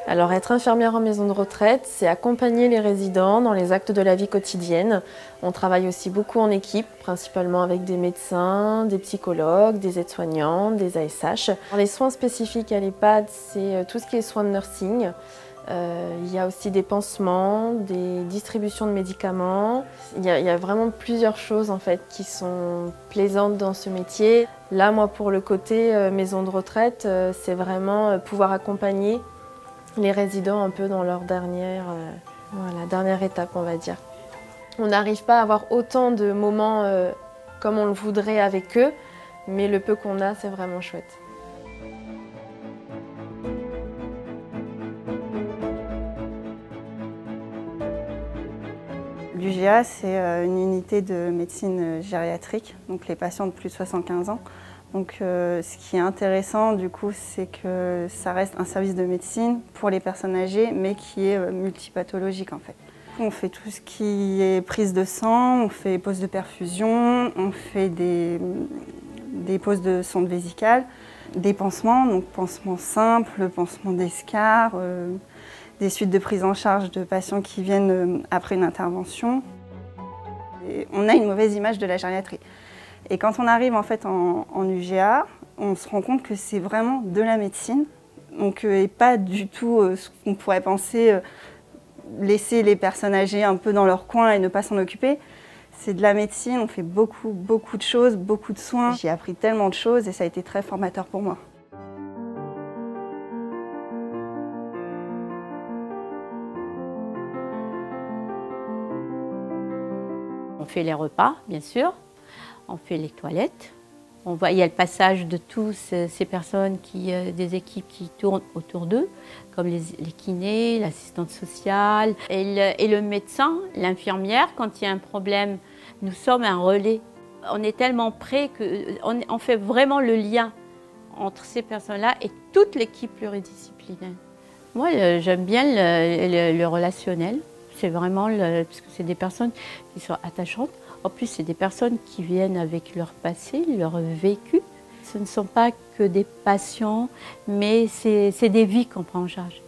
Alors être infirmière en maison de retraite, c'est accompagner les résidents dans les actes de la vie quotidienne. On travaille aussi beaucoup en équipe, principalement avec des médecins, des psychologues, des aides-soignantes, des ASH. Les soins spécifiques à l'EHPAD, c'est tout ce qui est soins de nursing. Il y a aussi des pansements, des distributions de médicaments. Il y a vraiment plusieurs choses en fait qui sont plaisantes dans ce métier. Là, moi, pour le côté maison de retraite, c'est vraiment pouvoir accompagner les résidents un peu dans leur dernière étape, on va dire. On n'arrive pas à avoir autant de moments comme on le voudrait avec eux, mais le peu qu'on a, c'est vraiment chouette. L'UGA, c'est une unité de médecine gériatrique, donc les patients de plus de 75 ans. Donc, ce qui est intéressant, du coup, c'est que ça reste un service de médecine pour les personnes âgées, mais qui est multipathologique en fait. On fait tout ce qui est prise de sang, on fait pose de perfusion, on fait des poses de sonde vésicale, des pansements, donc pansements simples, pansements d'escar, des suites de prise en charge de patients qui viennent après une intervention. Et on a une mauvaise image de la gériatrie. Et quand on arrive en fait en UGA, on se rend compte que c'est vraiment de la médecine, donc, et pas du tout ce qu'on pourrait penser, laisser les personnes âgées un peu dans leur coin et ne pas s'en occuper. C'est de la médecine, on fait beaucoup de choses, beaucoup de soins. J'ai appris tellement de choses et ça a été très formateur pour moi. On fait les repas, bien sûr. On fait les toilettes. Il y a le passage de tous ces personnes, des équipes qui tournent autour d'eux, comme les kinés, l'assistante sociale et le médecin, l'infirmière. Quand il y a un problème, nous sommes un relais. On est tellement près qu'on fait vraiment le lien entre ces personnes-là et toute l'équipe pluridisciplinaire. Moi, j'aime bien le relationnel. C'est vraiment, parce que c'est des personnes qui sont attachantes. En plus, c'est des personnes qui viennent avec leur passé, leur vécu. Ce ne sont pas que des patients, mais c'est des vies qu'on prend en charge.